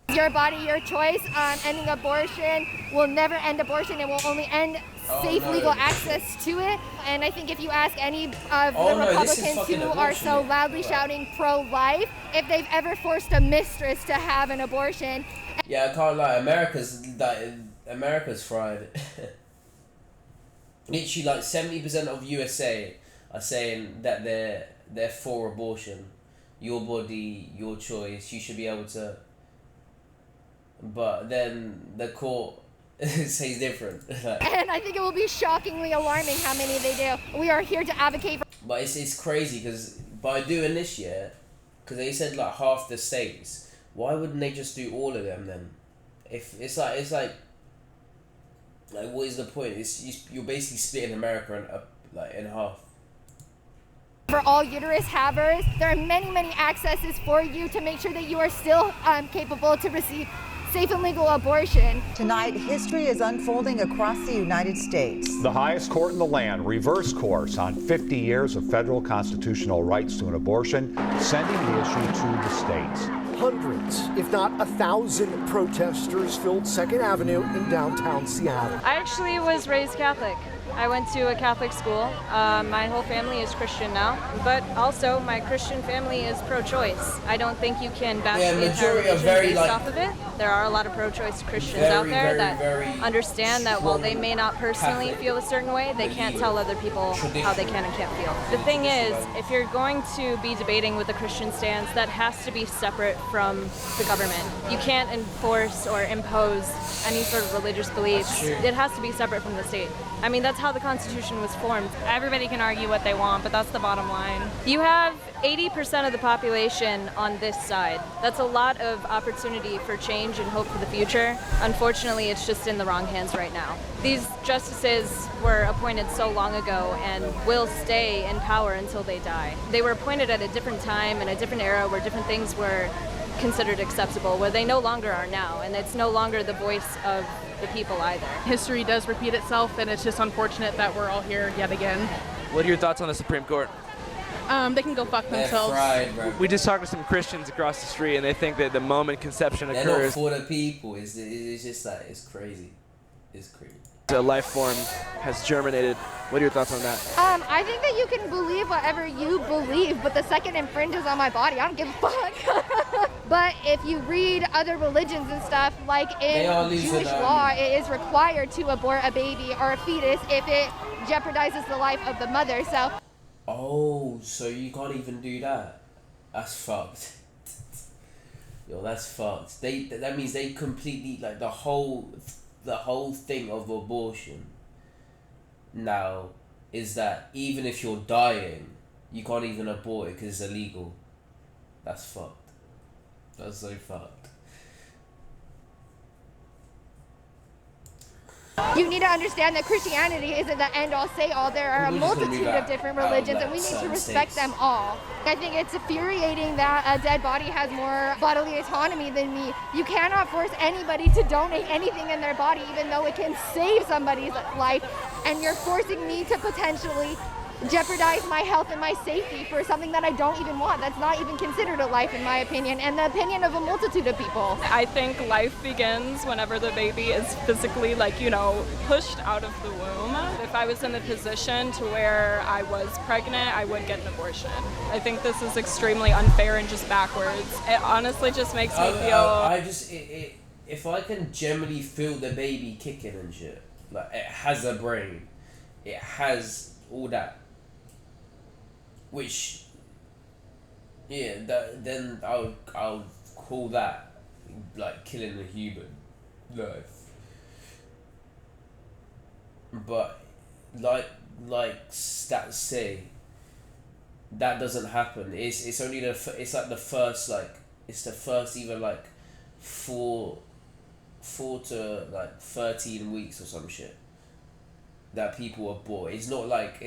Your body, your choice. Ending abortion will never end abortion. It will only end safe legal access to it. And I think if you ask any of the Republicans who are so loudly shouting pro-life, if they've ever forced a mistress to have an abortion. Yeah, I can't lie. America's fried. Literally, like 70% of USA are saying that they're for abortion. Your body, your choice. You should be able to. But then the court says different. And I think it will be shockingly alarming how many they do. We are here to advocate for. But it's crazy because by doing this year, because they said like half the states, why wouldn't they just do all of them then? If it's like what is the point? You're basically splitting America in half. For all uterus havers, there are many accesses for you to make sure that you are still capable to receive safe and legal abortion. Tonight, history is unfolding across the United States. The highest court in the land reversed course on 50 years of federal constitutional rights to an abortion, sending the issue to the states. Hundreds, if not 1,000 protesters filled 2nd Avenue in downtown Seattle. I actually was raised Catholic. I went to a Catholic school. My whole family is Christian now, but also my Christian family is pro-choice. I don't think you can bash the entire religion based off of it. There are a lot of pro-choice Christians out there that understand that while they may not personally feel a certain way, they can't tell other people how they can and can't feel. The thing is, if you're going to be debating with a Christian stance, that has to be separate from the government. You can't enforce or impose any sort of religious beliefs. It has to be separate from the state. I mean, that's how the Constitution was formed. Everybody can argue what they want, but that's the bottom line. You have 80% of the population on this side. That's a lot of opportunity for change and hope for the future. Unfortunately, it's just in the wrong hands right now. These justices were appointed so long ago and will stay in power until they die. They were appointed at a different time and a different era where different things were considered acceptable, where they no longer are now, and it's no longer the voice of the people either. History does repeat itself, and it's just unfortunate that we're all here yet again. What are your thoughts on the Supreme Court? They can go fuck themselves. They're fried, bro. We just talked to some Christians across the street, and they think that the moment conception occurs... They're not for the people. It's just like, it's crazy. It's crazy. A life form has germinated. What are your thoughts on that? I think that you can believe whatever you believe, but the second it infringes on my body, I don't give a fuck. But if you read other religions and stuff, like in Jewish law, it is required to abort a baby or a fetus if it jeopardizes the life of the mother. So. Oh, so you can't even do that? That's fucked. Yo, that's fucked. That means they completely, like, the whole thing of abortion now is that even if you're dying, you can't even abort it because it's illegal. That's fucked. That's so fucked. You need to understand that Christianity isn't the end-all, say-all. There are a multitude of different religions, and we need to respect them all. I think it's infuriating that a dead body has more bodily autonomy than me. You cannot force anybody to donate anything in their body, even though it can save somebody's life, and you're forcing me to potentially jeopardize my health and my safety for something that I don't even want. That's not even considered a life, in my opinion, and the opinion of a multitude of people. I think life begins whenever the baby is physically, pushed out of the womb. If I was in the position to where I was pregnant, I would get an abortion. I think this is extremely unfair and just backwards. It honestly just makes me feel... If I can generally feel the baby kicking and shit, like, it has a brain, it has all that, which, yeah, then I'll call that like killing a human life. But like stats say, that doesn't happen. It's only the first even like 4 to like 13 weeks or some shit that people abort. It's not like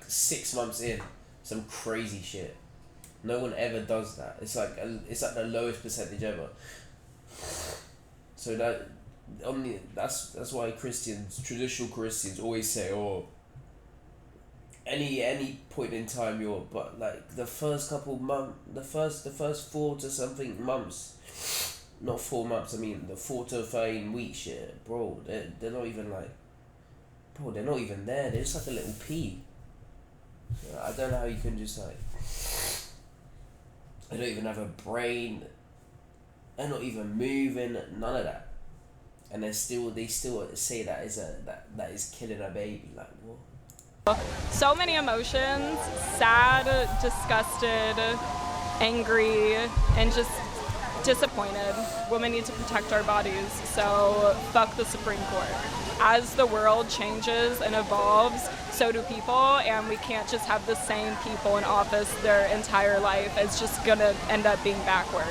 6 months in some crazy shit. No one ever does that. It's like the lowest percentage ever. So that's why traditional Christians always say, oh, any point in time but like the first couple months, the first 4 to something months, not 4 months, I mean the 4 to 13 weeks, yeah, bro, they're not even like, bro, they're not even there, they're just like a little pea. I don't know how you can just like, they don't even have a brain, they're not even moving, none of that. And they still say that is killing a baby. Like, what? So many emotions, sad, disgusted, angry, and just disappointed. Women need to protect our bodies, so fuck the Supreme Court. As the world changes and evolves, so do people, and we can't just have the same people in office their entire life. It's just gonna end up being backwards.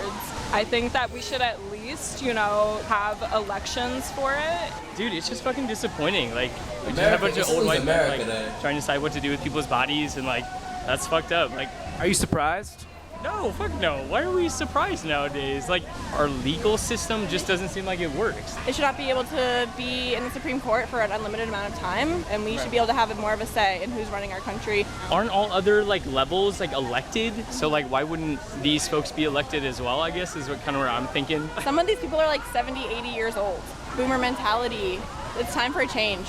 I think that we should at least, have elections for it. Dude, it's just fucking disappointing. Like, we just have a bunch of old white men trying to decide what to do with people's bodies, and like, that's fucked up. Like, are you surprised? No, fuck no. Why are we surprised nowadays? Like, our legal system just doesn't seem like it works. It should not be able to be in the Supreme Court for an unlimited amount of time, and we should be able to have more of a say in who's running our country. Aren't all other levels elected? So why wouldn't these folks be elected as well, I guess, is kind of where I'm thinking. Some of these people are 70, 80 years old. Boomer mentality. It's time for a change.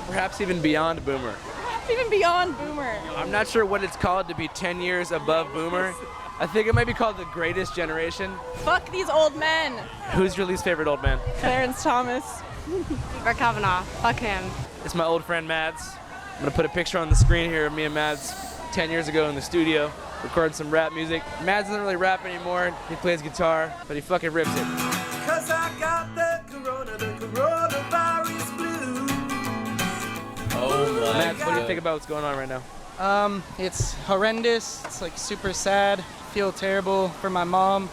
Perhaps even beyond boomer. Even beyond boomer. I'm not sure what it's called to be 10 years above boomer. I think it might be called the greatest generation. Fuck these old men. Who's your least favorite old man? Clarence Thomas. Brett Kavanaugh. Fuck him. It's my old friend Mads. I'm gonna put a picture on the screen here of me and Mads 10 years ago in the studio, recording some rap music. Mads doesn't really rap anymore. He plays guitar, but he fucking rips it. 'Cause I got the coronavirus blues. Oh my Mads, what do you think about what's going on right now? It's horrendous. It's super sad. Feel terrible for my mom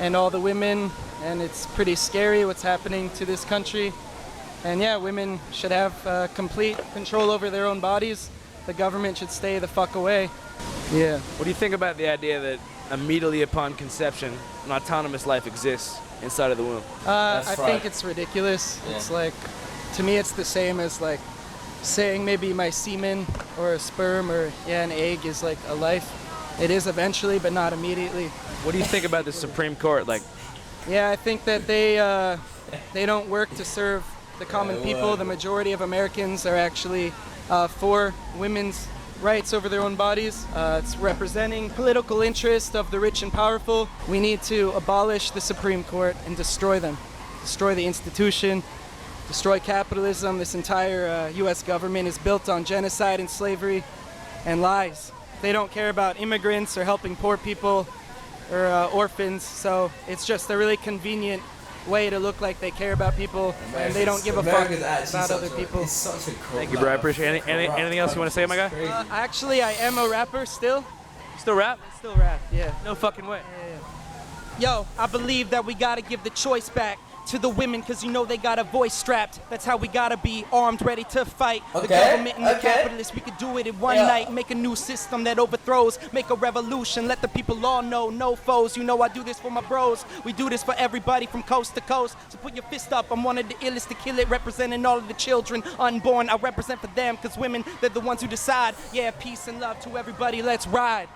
and all the women, and it's pretty scary what's happening to this country. And yeah, women should have complete control over their own bodies. The government should stay the fuck away. Yeah. What do you think about the idea that immediately upon conception, an autonomous life exists inside of the womb? I think it's ridiculous. Yeah. It's to me, it's the same as saying maybe my semen or a sperm or an egg is a life. It is eventually, but not immediately. What do you think about the Supreme Court? Yeah, I think that they don't work to serve the common people. The majority of Americans are actually for women's rights over their own bodies. It's representing political interest of the rich and powerful. We need to abolish the Supreme Court and destroy them. Destroy the institution. Destroy capitalism. This entire U.S. government is built on genocide and slavery and lies. They don't care about immigrants or helping poor people or orphans, so it's just a really convenient way to look like they care about people, and they don't give a fuck about other people. Thank you, bro. I appreciate it. Anything else you want to say, my guy? Actually, I am a rapper still. Still rap? I still rap, yeah. No fucking way. Yeah. Yo, I believe that we gotta give the choice back to the women, cause they got a voice strapped. That's how we gotta be, armed, ready to fight. The government and the capitalists, we could do it in one night. Make a new system that overthrows. Make a revolution, let the people all know, no foes. I do this for my bros. We do this for everybody from coast to coast. So put your fist up, I'm one of the illest to kill it. Representing all of the children unborn. I represent for them, cause women, they're the ones who decide. Yeah, peace and love to everybody, let's ride.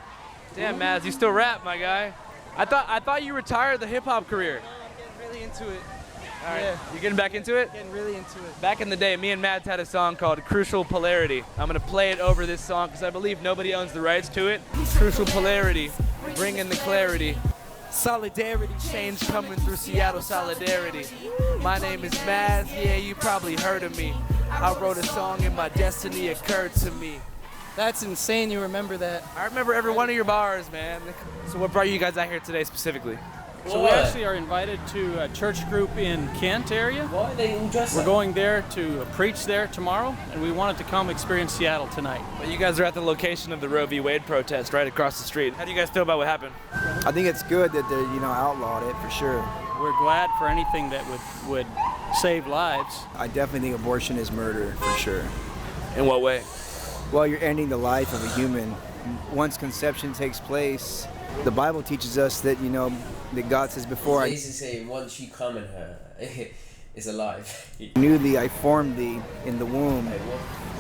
Damn, Mads, you still rap, my guy. I thought you retired the hip-hop career. I'm getting really into it. All right, you getting back into it? Getting really into it. Back in the day, me and Mads had a song called Crucial Polarity. I'm gonna play it over this song because I believe nobody owns the rights to it. Crucial Polarity, bringing the clarity. Solidarity, change coming through Seattle solidarity. My name is Mads, yeah, you probably heard of me. I wrote a song and my destiny occurred to me. That's insane, you remember that. I remember every one of your bars, man. So what brought you guys out here today specifically? So we actually are invited to a church group in Kent area. Why are they all dressed We're going there to preach there tomorrow, and we wanted to come experience Seattle tonight. But you guys are at the location of the Roe v. Wade protest right across the street. How do you guys feel about what happened? I think it's good that they, outlawed it for sure. We're glad for anything that would save lives. I definitely think abortion is murder for sure. In what way? Well, you're ending the life of a human. Once conception takes place, the Bible teaches us that, that God says before. Basically saying once you come in her, is alive. Knew thee, I formed thee in the womb. And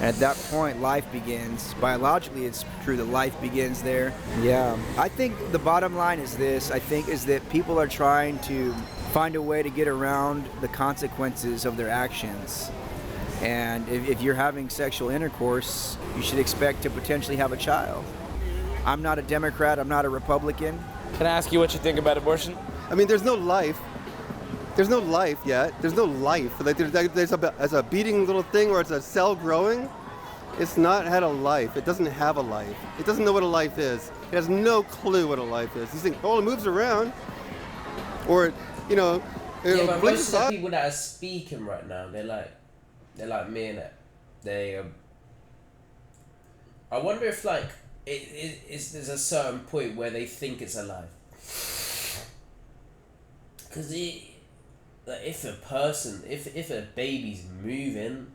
at that point, life begins. Biologically, it's true that life begins there. Yeah. I think the bottom line is this, is that people are trying to find a way to get around the consequences of their actions. And if you're having sexual intercourse, you should expect to potentially have a child. I'm not a Democrat, I'm not a Republican. Can I ask you what you think about abortion? I mean, there's no life. There's no life yet. There's no life. Like there's a beating little thing where it's a cell growing. It's not had a life. It doesn't have a life. It doesn't know what a life is. It has no clue what a life is. You think, oh, it moves around. Or, you know, yeah, but most of the people that are speaking right now, they're like me and they I wonder if like there's a certain point where they think it's alive. Because if a baby's moving,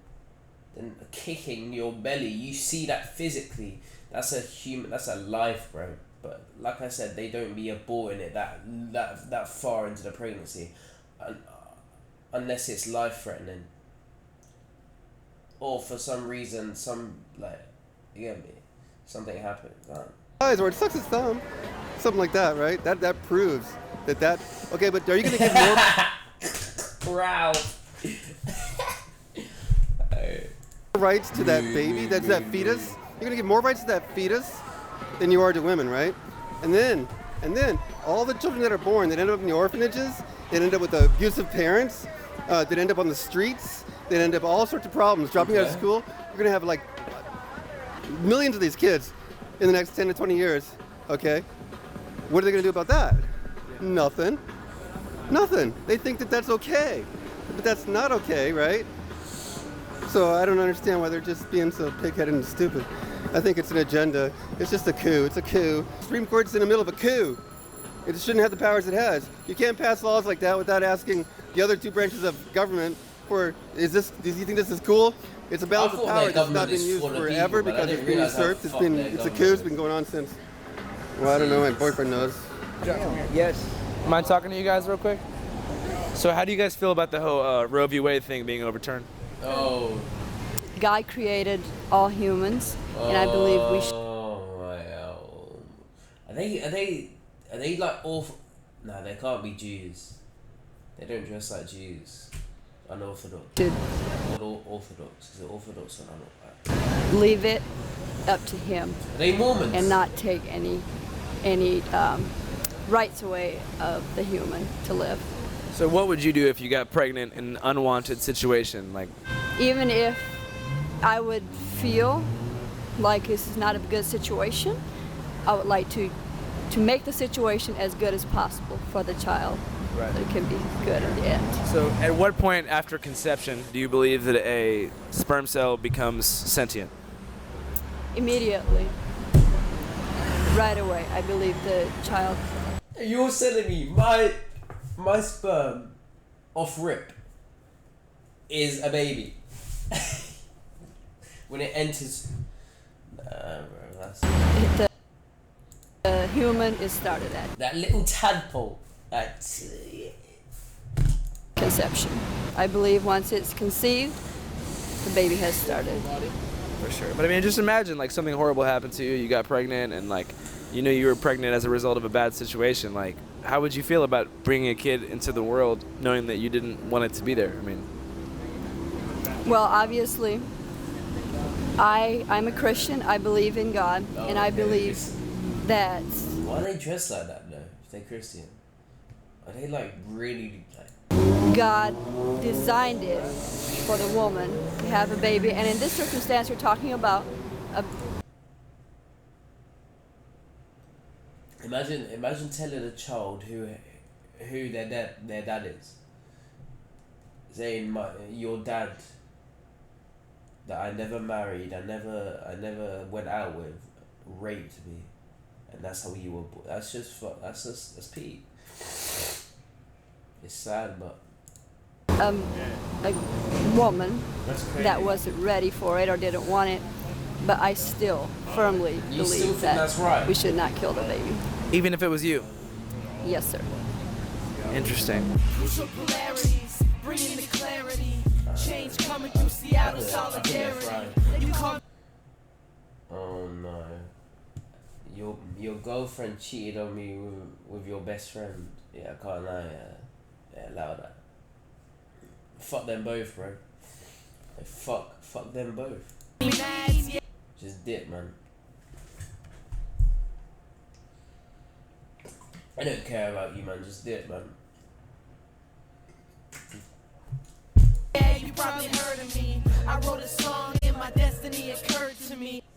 then kicking your belly, you see that physically. That's a life, bro. But like I said, they don't be aborting it that far into the pregnancy, unless it's life threatening. Or for some reason, you get me, something happened. Or it sucks its thumb, something like that, right? That proves that. Okay, but are you gonna give more? Wow. Rights to that baby? That's that fetus? You're gonna give more rights to that fetus than you are to women, right? And then all the children that are born that end up in the orphanages, that end up with abusive parents, that end up on the streets, that end up all sorts of problems, dropping out of school. You're gonna have like millions of these kids in the next 10 to 20 years, okay? What are they gonna do about that? Nothing. They think that that's okay, but that's not okay, right? So I don't understand why they're just being so pig-headed and stupid. I think it's an agenda. It's just a coup. It's a coup. Supreme Court's in the middle of a coup. It shouldn't have the powers it has. You can't pass laws like that without asking the other two branches of government for, do you think this is cool? It's a balance of power that's not been used forever because it's been usurped. It's a coup. It's been going on since, well, I don't know, my boyfriend knows. Yes. Mind talking to you guys real quick? So how do you guys feel about the whole Roe v. Wade thing being overturned? Oh. God created all humans, and I believe we should. Oh my God. Are they like awful? No, they can't be Jews. They don't dress like Jews. Unorthodox. Not all Orthodox. Is it Orthodox or not? Leave it up to Him. Are they Mormons? And not take any rights away of the human to live. So what would you do if you got pregnant in an unwanted situation? Like, even if I would feel like this is not a good situation, I would like to make the situation as good as possible for the child. Right. So it can be good in the end. So at what point after conception do you believe that a sperm cell becomes sentient? Immediately. Right away. I believe the child. You're telling me my sperm off rip is a baby when it enters. The human is started at that little tadpole. Conception. I believe once it's conceived, the baby has started. For sure. But I mean, just imagine like something horrible happened to you. You got pregnant, and like you knew you were pregnant as a result of a bad situation. Like, how would you feel about bringing a kid into the world knowing that you didn't want it to be there? I mean, well, obviously, I'm a Christian. I believe in God, and I believe that. Why are they dressed like that though? If they're Christian, are they like really like? God designed it for the woman to have a baby, and in this circumstance, you're talking about a. Imagine telling a child who their dad is, saying your dad that I never married, I never went out with, raped me, and that's how you were born. That's Pete. It's sad, but a woman that wasn't ready for it or didn't want it, but I still firmly believe that that's right. We should not kill the baby. Even if it was you? Yes, sir. Interesting. Crucial polarities, bringing the clarity. change coming through Seattle solidarity. You call Oh no. Your girlfriend cheated on me with your best friend. Yeah, I can't lie. Yeah, allow that. Fuck them both, bro. Like, fuck them both. Just dip, man. I don't care about you, man. Just dip, man. Yeah, you probably heard of me. I wrote a song and my destiny occurred to me.